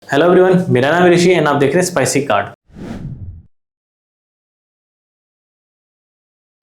Hello everyone, मेरा नाम ऋषि and आप देख रहे हैं spicy card.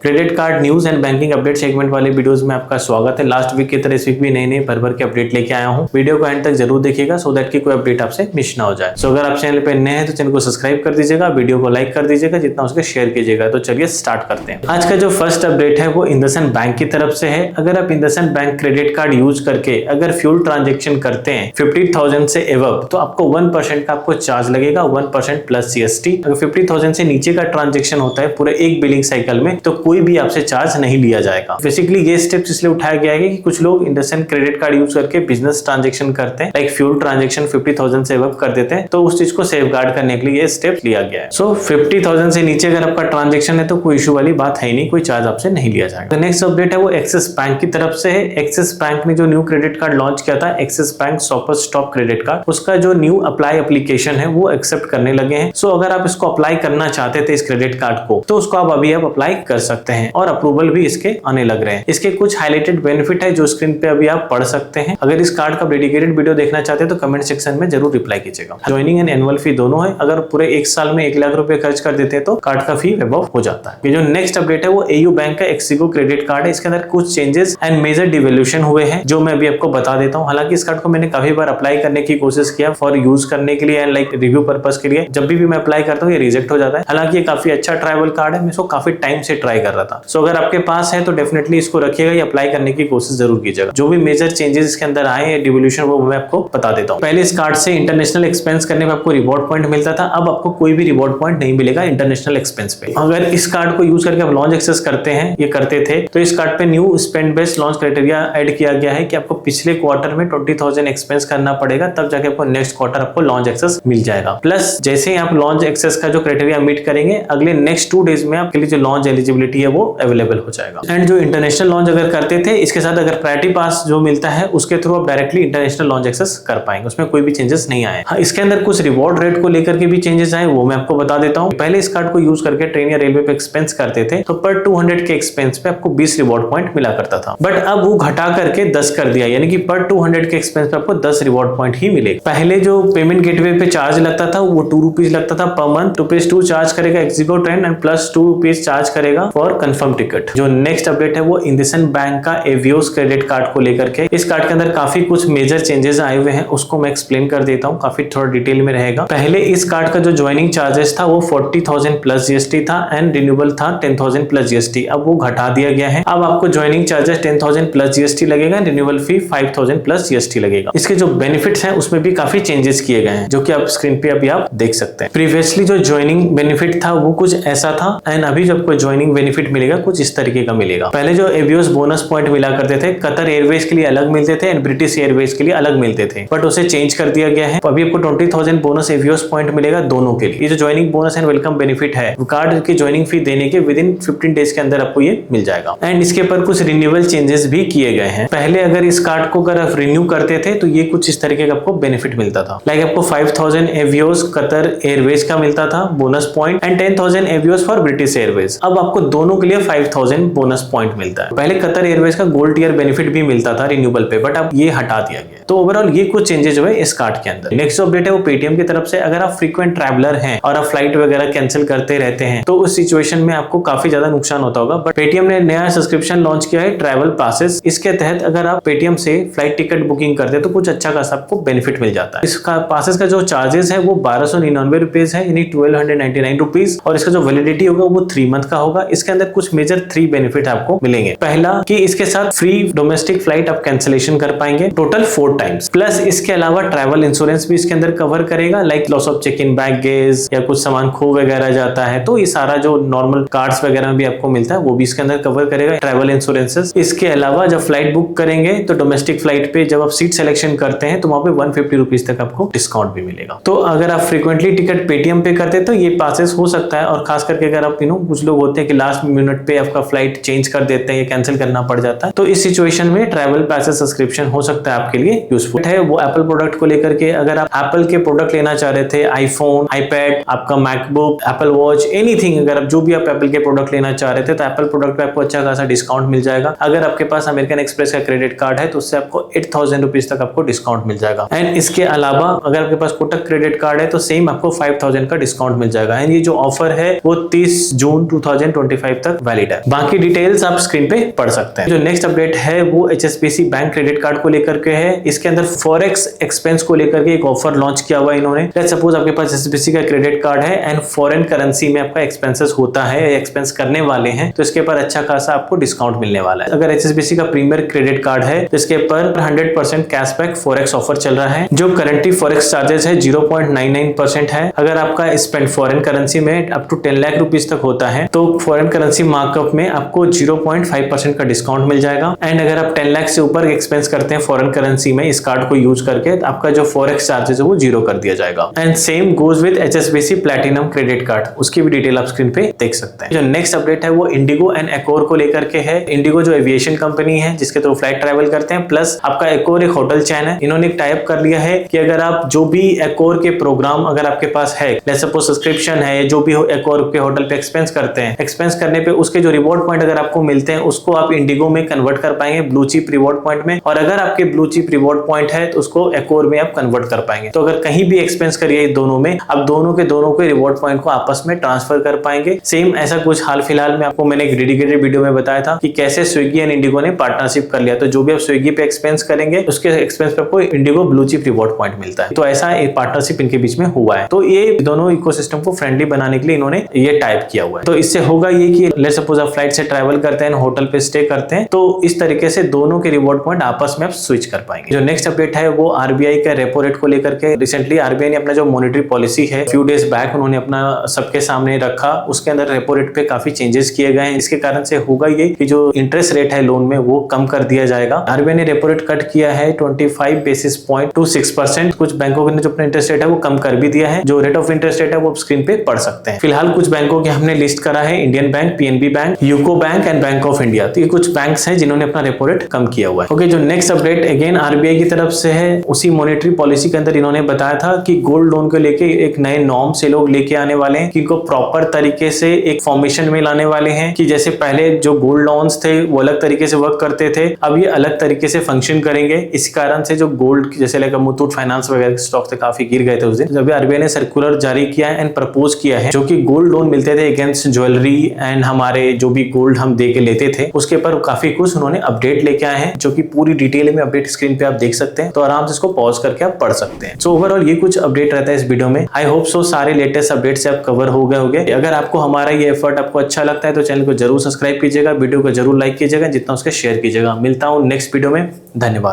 Credit card news and banking update segment वाले वीडियोस में आपका स्वागत है। लास्ट वीक की तरह इस वीक भी नए नए भर के अपडेट लेके आया हूं। वीडियो को एंड तक जरूर देखिएगा सो दैट कि कोई अपडेट आपसे मिस ना हो जाए। सो अगर आप चैनल पे नए हैं तो चैनल को सब्सक्राइब कर दीजिएगा, वीडियो को लाइक कर दीजिएगा, जितना उसके शेयर कीजिएगा। तो चलिए स्टार्ट करते हैं। आज का जो फर्स्ट अपडेट है वो इंडसइंड बैंक की तरफ से है। अगर आप IndusInd bank credit card use करके अगर फ्यूल ट्रांजेक्शन करते हैं 50,000 से एबव तो आपको 1% का आपको चार्ज लगेगा, 1% प्लस जीएसटी। अगर 50,000 से नीचे का ट्रांजेक्शन होता है पूरे एक बिलिंग साइकिल में तो कोई भी आपसे चार्ज नहीं लिया जाएगा। बेसिकली ये स्टेप्स इसलिए उठाया गया है कि कुछ लोग इंडसइंड क्रेडिट कार्ड यूज करके बिजनेस ट्रांजैक्शन करते हैं, लाइक फ्यूल ट्रांजैक्शन 50,000 से अबव कर देते हैं, तो उस चीज को सेफगार्ड करने के लिए ये स्टेप लिया गया है। सो 50,000 से नीचे अगर आपका ट्रांजैक्शन है तो कोई इशू वाली बात है ही नहीं, कोई चार्ज आपसे नहीं लिया जाएगा। नेक्स्ट अपडेट है वो एक्सिस बैंक की तरफ से है। एक्सिस बैंक ने जो न्यू क्रेडिट कार्ड लॉन्च किया था, axis bank super stop credit card, उसका जो न्यू अप्लाई एप्लीकेशन है वो एक्सेप्ट करने लगे हैं। सो अगर आप इसको अप्लाई करना चाहते थे इस क्रेडिट कार्ड को तो उसको आप अभी अप्लाई कर सकते हैं और अप्रूवल भी इसके आने लग रहे हैं। इसके कुछ हाईलाइटेड बेनिफिट है जो स्क्रीन पे अभी आप पढ़ सकते हैं। अगर इस कार्ड का डेडिकेटेड वीडियो देखना चाहते हैं तो कमेंट सेक्शन में जरूर रिप्लाई कीजिएगा। ज्वाइनिंग एंड एनुअल फी दोनों है। अगर पूरे एक साल में 1 लाख रुपए खर्च कर देते हैं तो कार्ड का फी अबव हो जाता है। ये जो नेक्स्ट अपडेट है वो एयू बैंक का एक्सिगो क्रेडिट कार्ड है। इसके अंदर कुछ चेंजेस एंड मेजर डिवोल्यूशन हुए हैं जो मैं अभी आपको बता देता हूँ। हालांकि इस कार्ड को मैंने काफी बार अप्लाई करने की कोशिश किया फॉर यूज करने के लिए एंड लाइक रिव्यू पर्पस के लिए। जब भी मैं अप्लाई करता हूँ ये रिजेक्ट हो जाता है। हालांकि ये काफी अच्छा ट्राइबल कार्ड है, मैं इसको काफी टाइम से ट्राई कर रहा था। सो अगर आपके पास है तो डेफिनेटली इसको रखिएगा, ये अप्लाई करने की कोशिश जरूर कीजिएगा। जो भी मेजर चेंजेस इसके अंदर आए हैं डिवोल्यूशन वो मैं आपको बता देता हूँ। पहले इस कार्ड से इंटरनेशनल एक्सपेंस करने में आपको रिवॉर्ड पॉइंट मिलता था, अब आपको कोई भी रिवॉर्ड पॉइंट नहीं मिलेगा इंटरनेशनल एक्सपेंस पे। अगर इस कार्ड को यूज करके आप लॉन्च एक्सेस करते हैं, ये करते थे, तो इस कार्ड पे new spend based launch criteria add किया गया है कि आपको पिछले क्वार्टर में 20,000 एक्सपेंस करना पड़ेगा, तब जाके आपको नेक्स्ट क्वार्टर आपको लॉन्च एक्सेस मिल जाएगा। प्लस जैसे ही आप लॉन्च एक्सेस का जो क्राइटेरिया मीट करेंगे अगले नेक्स्ट 2 डेज में आपके लिए जो लॉन्च एलिजिबिलिटी है वो अवेलेबल हो जाएगा। एंड जो इंटरनेशनल लॉन्च अगर करते थे इसके साथ अगर प्रायोरिटी पास जो मिलता है उसके थ्रू आप डायरेक्टली इंटरनेशनल लॉन्च एक्सेस कर पाएंगे, उसमें कोई भी चेंजेस नहीं आए। हाँ, इसके अंदर कुछ रिवॉर्ड रेट को लेकर के भी चेंजेस आए, वो मैं आपको बता देता हूँ। पहले इस कार्ड को यूज करके ट्रेन या रेलवे पे एक्सपेंस करते थे तो पर 200 के एक्सपेंस पे आपको 20 रिवॉर्ड पॉइंट मिला करता था, बट अब वो घटा करके 10 कर दिया, यानी कि पर 200 के एक्सपेंस पे आपको 10 रिवॉर्ड पॉइंट ही मिलेगा। पहले जो पेमेंट गेटवे पे चार्ज लगता था वो 2 रुपीज लगता था पर मंथ, ₹2 चार्ज करेगा ixigo train and plus 2 rupees charge करेगा फॉर कंफर्म टिकट। जो नेक्स्ट अपडेट है वो इंडसइंड बैंक का एवियोस क्रेडिट कार्ड को लेकर के। इस कार्ड के अंदर काफी कुछ मेजर चेंजेस आए हुए हैं, उसको मैं एक्सप्लेन कर देता हूँ, काफी थोड़ा डिटेल में रहेगा। पहले इस कार्ड का जो ज्वाइनिंग चार्जेस था वो 40,000 प्लस जीएसटी था एंड रिन्यूएबल था 10,000 प्लस जीएसटी। अब वो घटा दिया गया है, अब आपको ज्वाइनिंग चार्जेस 10,000 प्लस जीएसटी लगेगा, रिन्यूएबल फी 5,000 प्लस जीएसटी लगेगा। इसके जो बेनिफिट्स हैं उसमें भी काफी चेंजेस किए गए हैं जो कि आप स्क्रीन पे अभी आप देख सकते हैं। प्रीवियसली जो ज्वाइनिंग बेनिफिट था वो कुछ ऐसा था एंड अभी जो आपको ज्वाइनिंग बेनिफिट मिलेगा कुछ इस तरीके का मिलेगा। पहले जो एवियोस बोनस पॉइंट मिला करते थे कतर एयरवेज के लिए अलग मिलते थे एंड ब्रिटिश एयरवेज के लिए अलग मिलते थे, बट उसे चेंज कर दिया गया है। तो अभी आपको 20,000 बोनस एवियोस पॉइंट मिलेगा दोनों के लिए। ये जो joining bonus and welcome benefit है कार्ड की ज्वाइनिंग फी देने के विद इन 15 डेज के अंदर आपको ये मिल जाएगा। एंड इसके ऊपर कुछ रिन्यूअल चेंजेस भी किए गए हैं। पहले अगर इस कार्ड को अगर आप रिन्यू करते थे तो ये कुछ इस तरीके का आपको बेनिफिट मिलता था, लाइक आपको 5,000 एवियोस कतर एयरवेज का मिलता था bonus point and 10,000 Avios for British Airways. अब आपको दोनों के लिए 5,000 बोनस पॉइंट मिलता है। पहले कतर एयरवेज का गोल्ड टियर बेनिफिट भी मिलता था रिन्यूएबल पे, बट अब ये हटा दिया गया। तो ओवरऑल ये कुछ चेंजेस हुए इस कार्ड के अंदर। नेक्स्ट अपडेट है वो पेटीएम की तरफ से। अगर आप फ्रीक्वेंट ट्रैवलर हैं और आप फ्लाइट वगैरह कैंसिल करते रहते हैं तो उस सिचुएशन में आपको काफी ज्यादा नुकसान होता होगा, बट पेटीएम ने नया सब्सक्रिप्शन लॉन्च किया है ट्रैवल पासेस। इसके तहत अगर आप पेटीएम से फ्लाइट टिकट बुकिंग करते हैं तो कुछ अच्छा खासा आपको बेनिफिट मिल जाता है। इसका पासेस का जो चार्जेस है वो 1299 रुपीज है, यानी 1299 रुपीज, और इसका जो वैलिडिटी होगा वो 3 मंथ का होगा। इसके अंदर कुछ मेजर 3 बेनिफिट आपको मिलेंगे। पहला कि इसके साथ फ्री डोमेस्टिक फ्लाइट आप कैंसिलेशन कर पाएंगे टोटल 4 टाइम्स, प्लस इसके अलावा ट्रैवल इंश्योरेंस भी इसके अंदर कवर करेगा, like loss of check in baggage या कुछ सामान खो वगैरह जाता है तो ये सारा जो नॉर्मल कार्ड्स वगैरह में भी आपको मिलता है वो भी इसके अंदर कवर करेगा ट्रैवल इंश्योरेंसेस। इसके अलावा जब फ्लाइट बुक करेंगे तो डोमेस्टिक फ्लाइट पे जब आप सीट सिलेक्शन करते हैं तो वहां पे 150 रुपीज तक आपको डिस्काउंट भी मिलेगा। तो अगर आप फ्रीक्वेंटली टिकट पेटीएम पे करते हैं तो ये पासेस हो सकता है, और खास करके अगर आप कुछ लोग होते हैं कि लास्ट लास्ट मिनट पे आपका फ्लाइट चेंज कर देते हैं या कैंसिल करना पड़ जाता है। तो इस सिचुएशन में ट्रैवल पैसेज सब्सक्रिप्शन हो सकता है आपके लिए यूजफुल है। वो एप्पल प्रोडक्ट को लेकर के, अगर आप एप्पल के प्रोडक्ट लेना चाह रहे थे, आईफोन, आईपैड, आपका मैकबुक, एप्पल वॉच, एनीथिंग, अगर आप जो भी आप एप्पल के प्रोडक्ट लेना चाह रहे थे तो एप्पल प्रोडक्ट पे आपको अच्छा खासा डिस्काउंट मिल जाएगा। अगर आपके पास अमेरिकन एक्सप्रेस का क्रेडिट कार्ड है तो उससे आपको 8000 रुपीज तक आपको डिस्काउंट मिल जाएगा। एंड इसके अलावा अगर आपके पास कोटक क्रेडिट कार्ड है तो सेम आपको 5000 का डिस्काउंट मिल जाएगा। एंड ये जो ऑफर है वो 30 जून 2025 तक वैलिड है। बाकी डिटेल्स आप स्क्रीन पे पढ़ सकते हैं। जो नेक्स्ट अपडेट है वो HSBC बैंक क्रेडिट कार्ड को लेकर के है। इसके अंदर फॉरेक्स एक्सपेंस को लेकर के एक ऑफर लॉन्च किया हुआ है इन्होंने। लेट्स सपोज आपके पास HSBC का क्रेडिट कार्ड है एंड फॉरेन करेंसी में आपका एक्सपेंसेस होता है, एक्सपेंस करने वाले हैं, तो इसके ऊपर अच्छा खासा आपको डिस्काउंट मिलने वाला है। अगर HSBC का प्रीमियर क्रेडिट कार्ड है तो इसके ऊपर 100% कैशबैक फॉरेक्स ऑफर चल रहा है। जो करंटली फॉरेक्स चार्जेस है 0.99% है। अगर आपका स्पेंड फॉरेन करेंसी में अप टू 10 लाख रुपीज तक होता है तो फॉरेन करेंसी मार्कअप में आपको 0.5% का डिस्काउंट मिल जाएगा। एंड अगर आप 10 लाख से ऊपर एक्सपेंस करते हैं फॉरेन करेंसी में इस कार्ड को यूज करके, तो आपका जो फॉरेक्स चार्जेस है वो 0 कर दिया जाएगा। And same goes with HSBC platinum credit card, उसकी भी डिटेल आप स्क्रीन पे देख सकते हैं। जो नेक्स्ट अपडेट है वो इंडिगो एंड एक्कोर को लेकर के है। इंडिगो जो एविएशन कंपनी है जिसके थ्रू फ्लाइट ट्रैवल करते हैं, प्लस आपका एक्कोर एक होटल चैन है। इन्होंने एक टाइप कर लिया है कि अगर आप जो भी एक्कोर के प्रोग्राम अगर आपके पास है, लेट्स सपोज सब्सक्रिप्शन है, जो भी एक्कोर के होटल पे एक्सपेंस करते हैं, एक्सपेंस करने पे उसके जो रिवॉर्ड पॉइंट अगर आपको मिलते हैं उसको आप इंडिगो में कन्वर्ट कर पाएंगे ब्लू चिप रिवॉर्ड पॉइंट में। और अगर आपके ब्लू चिप रिवॉर्ड पॉइंट है तो उसको एक्कोर में आप कन्वर्ट कर पाएंगे। तो अगर कहीं भी एक्सपेंस करिए दोनों में, आप दोनों के रिवॉर्ड पॉइंट को आपस में ट्रांसफर कर पाएंगे। सेम ऐसा कुछ हाल फिलहाल में आपको मैंने एक डेडिकेटेड वीडियो में बताया था कि कैसे स्विगी एंड इंडिगो ने पार्टनरशिप कर लिया। तो जो भी आप स्विगी पे एक्सपेंस करेंगे उसके एक्सपेंस पे आपको Indigo blue chip reward point मिलता है। तो ऐसा एक पार्टनरशिप इनके बीच में हुआ है। तो ये दोनों इकोसिस्टम को फ्रेंडली बनाने के लिए इन्होंने ये टाइप किया हुआ है। तो इससे होगा ये कि लेट्स सपोज आप फ्लाइट से ट्रैवल करते हैं, होटल पे स्टे करते हैं, तो इस तरीके से दोनों के रिवॉर्ड पॉइंट आपस में आप स्विच कर पाएंगे। जो नेक्स्ट अपडेट है वो आरबीआई का रेपो रेट को लेकर के। रिसेंटली आरबीआई ने अपना जो मॉनेटरी पॉलिसी है फ्यू डेज बैक उन्होंने अपना सबके सामने रखा, उसके अंदर रेपो रेट पे काफी चेंजेस किए गए हैं। इसके कारण से होगा ये कि जो इंटरेस्ट रेट है लोन में वो कम कर दिया जाएगा। आरबीआई ने रेपो रेट कट किया है 25 बेसिस पॉइंट टू 6%। कुछ बैंकों ने जो अपना इंटरेस्ट रेट है वो कम कर भी दिया है। जो रेट ऑफ इंटरेस्ट रेट है वो स्क्रीन पे पढ़ सकते हैं। फिलहाल कुछ बैंकों के हमने लिस्ट करा है, Indian bank, PNB bank, UCO bank and bank of India. तो ये कुछ बैंक्स हैं जिन्होंने अपना रेपो रेट कम किया हुआ है। ओके, जो नेक्स्ट अपडेट अगेन आरबीआई की तरफ से है। उसी मॉनेटरी पॉलिसी के अंदर इन्होंने बताया था कि गोल्ड लोन को लेके एक नए नॉर्म से लोग लेके आने वाले हैं कि इनको प्रॉपर तरीके से एक फॉर्मेशन में लाने वाले हैं कि जैसे पहले जो गोल्ड लोन्स थे वो अलग तरीके से वर्क करते थे, अब ये अलग तरीके से फंक्शन करेंगे। इस कारण से जो गोल्ड जैसे लाइक मुथूट फाइनेंस वगैरह के स्टॉक्स थे काफी गिर गए थे उस दिन, जब आरबीआई ने सर्कुलर जारी किया है एंड प्रपोज किया है जो कि गोल्ड लोन मिलते थे अगेंस्ट ज्वेलरी एंड हमारे जो भी गोल्ड हम दे के लेते थे उसके ऊपर काफी कुछ उन्होंने अपडेट लेके आए हैं, जो कि पूरी डिटेल में अपडेट स्क्रीन पे आप देख सकते हैं। तो आराम से इसको पॉज करके आप पढ़ सकते हैं। सो ओवरऑल ये कुछ अपडेट रहता है इस वीडियो में। आई होप सो सारे लेटेस्ट अपडेट से आप कवर हो गए होंगे। अगर आपको हमारा ये एफर्ट आपको अच्छा लगता है तो चैनल को जरूर सब्सक्राइब कीजिएगा, वीडियो को जरूर लाइक कीजिएगा, जितना उसके शेयर कीजिएगा। मिलता हूँ नेक्स्ट वीडियो में। धन्यवाद।